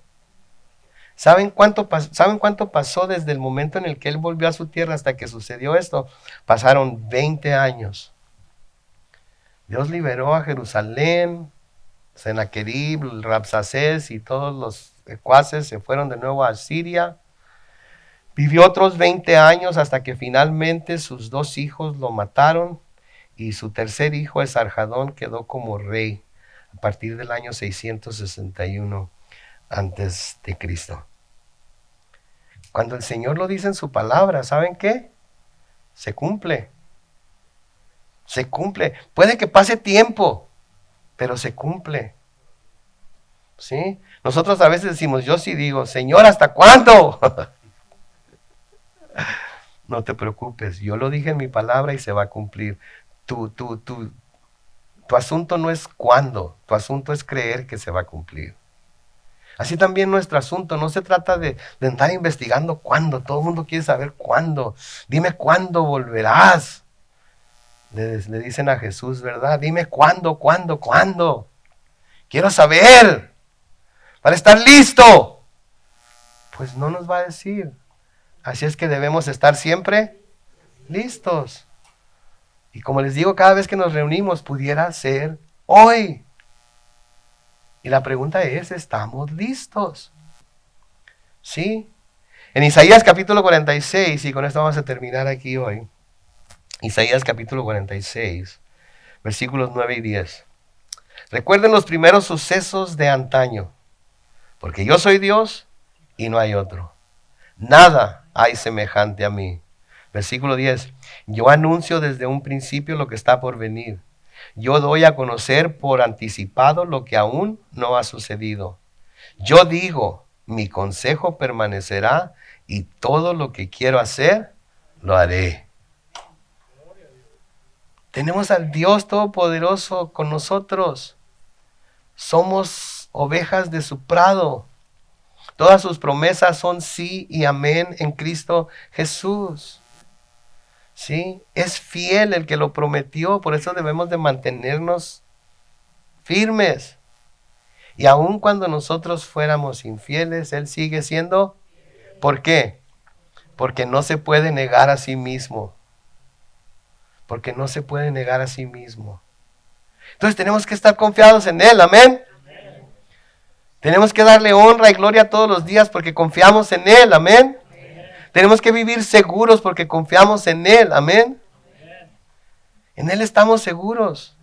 ¿Saben cuánto pasó desde el momento en el que él volvió a su tierra hasta que sucedió esto? Pasaron 20 años. Dios liberó a Jerusalén, Sennacherib, Rabsacés y todos los secuaces se fueron de nuevo a Siria. Vivió otros 20 años hasta que finalmente sus 2 hijos lo mataron y su tercer hijo, Esarhadón, quedó como rey a partir del año 661 antes de Cristo. Cuando el Señor lo dice en su palabra, ¿saben qué? Se cumple. Se cumple. Puede que pase tiempo, pero se cumple. ¿Sí? Nosotros a veces decimos, yo sí digo, Señor, ¿hasta cuándo? No te preocupes, yo lo dije en mi palabra y se va a cumplir. Tu asunto no es cuándo, tu asunto es creer que se va a cumplir. Así también nuestro asunto, no se trata de andar investigando cuándo, todo el mundo quiere saber cuándo. Dime cuándo volverás. Le dicen a Jesús, ¿verdad? Dime cuándo. Quiero saber, para estar listo. Pues no nos va a decir. Así es que debemos estar siempre listos. Y como les digo, cada vez que nos reunimos, pudiera ser hoy. Y la pregunta es, ¿estamos listos? ¿Sí? En Isaías capítulo 46, y con esto vamos a terminar aquí hoy. Isaías capítulo 46, versículos 9 y 10. Recuerden los primeros sucesos de antaño, porque yo soy Dios y no hay otro. Nada hay semejante a mí. Versículo 10. Yo anuncio desde un principio lo que está por venir. Yo doy a conocer por anticipado lo que aún no ha sucedido. Yo digo, mi consejo permanecerá y todo lo que quiero hacer, lo haré. Tenemos al Dios Todopoderoso con nosotros. Somos ovejas de su prado. Todas sus promesas son sí y amén en Cristo Jesús. ¿Sí? Es fiel el que lo prometió, por eso debemos de mantenernos firmes. Y aun cuando nosotros fuéramos infieles, Él sigue siendo. ¿Por qué? Porque no se puede negar a sí mismo. Porque no se puede negar a sí mismo. Entonces tenemos que estar confiados en Él, amén. Tenemos que darle honra y gloria todos los días porque confiamos en Él, amén. Tenemos que vivir seguros porque confiamos en Él, amén. En Él estamos seguros.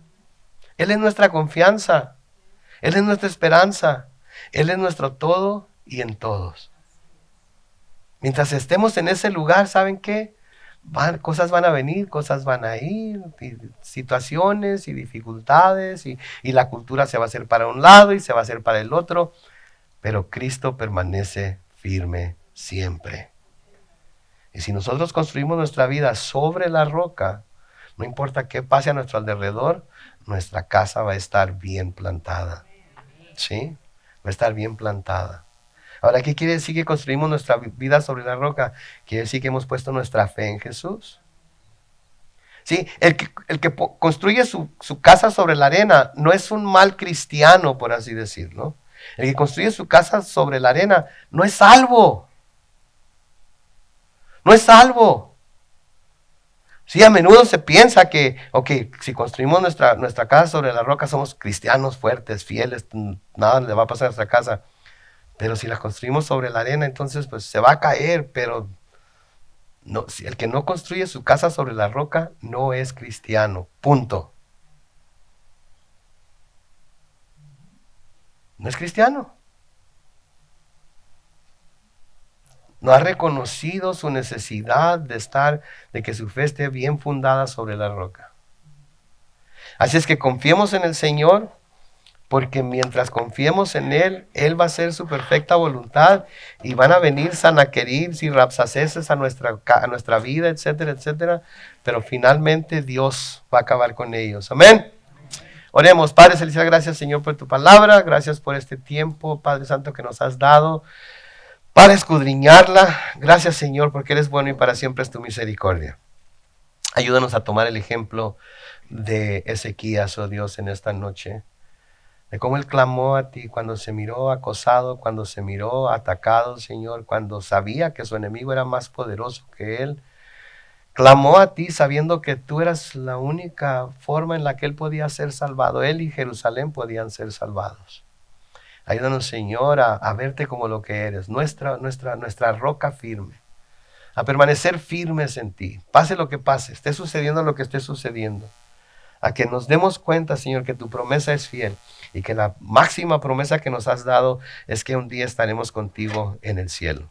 Él es nuestra confianza. Él es nuestra esperanza. Él es nuestro todo y en todos. Mientras estemos en ese lugar, ¿saben qué? Cosas van a venir, cosas van a ir, situaciones y dificultades y la cultura se va a hacer para un lado y se va a hacer para el otro, pero Cristo permanece firme siempre. Y si nosotros construimos nuestra vida sobre la roca, no importa qué pase a nuestro alrededor, nuestra casa va a estar bien plantada. ¿Sí? Va a estar bien plantada. Ahora, ¿qué quiere decir que construimos nuestra vida sobre la roca? Quiere decir que hemos puesto nuestra fe en Jesús. Sí, el que construye su casa sobre la arena no es un mal cristiano, por así decirlo. El que construye su casa sobre la arena no es salvo. No es salvo. Sí, a menudo se piensa que, si construimos nuestra casa sobre la roca, somos cristianos fuertes, fieles, nada le va a pasar a nuestra casa. Pero si la construimos sobre la arena, entonces pues se va a caer, pero no, si el que no construye su casa sobre la roca no es cristiano, punto. No es cristiano. No ha reconocido su necesidad de que su fe esté bien fundada sobre la roca. Así es que confiemos en el Señor, porque mientras confiemos en Él, Él va a hacer su perfecta voluntad y van a venir Sanaqueribs y Rapsaceses a nuestra vida, etcétera, etcétera. Pero finalmente Dios va a acabar con ellos. Amén. Oremos. Padre Celestial, gracias Señor por tu palabra. Gracias por este tiempo, Padre Santo, que nos has dado para escudriñarla. Gracias Señor, porque eres bueno y para siempre es tu misericordia. Ayúdanos a tomar el ejemplo de Ezequías, oh Dios, en esta noche. De cómo él clamó a ti cuando se miró acosado, cuando se miró atacado, Señor, cuando sabía que su enemigo era más poderoso que él. Clamó a ti sabiendo que tú eras la única forma en la que él podía ser salvado. Él y Jerusalén podían ser salvados. Ayúdanos, Señor, a verte como lo que eres, nuestra roca firme, a permanecer firmes en ti. Pase lo que pase, esté sucediendo lo que esté sucediendo. A que nos demos cuenta, Señor, que tu promesa es fiel y que la máxima promesa que nos has dado es que un día estaremos contigo en el cielo.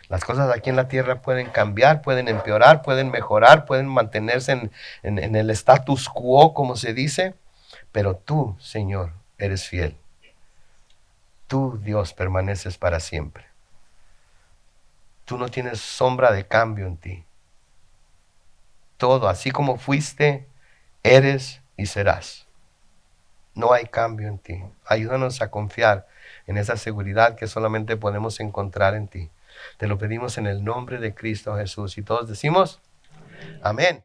Las cosas aquí en la tierra pueden cambiar, pueden empeorar, pueden mejorar, pueden mantenerse en el status quo, como se dice, pero tú, Señor, eres fiel. Tú, Dios, permaneces para siempre. Tú no tienes sombra de cambio en ti. Todo, así como fuiste, eres y serás. No hay cambio en ti. Ayúdanos a confiar en esa seguridad que solamente podemos encontrar en ti. Te lo pedimos en el nombre de Cristo Jesús. Y todos decimos, amén.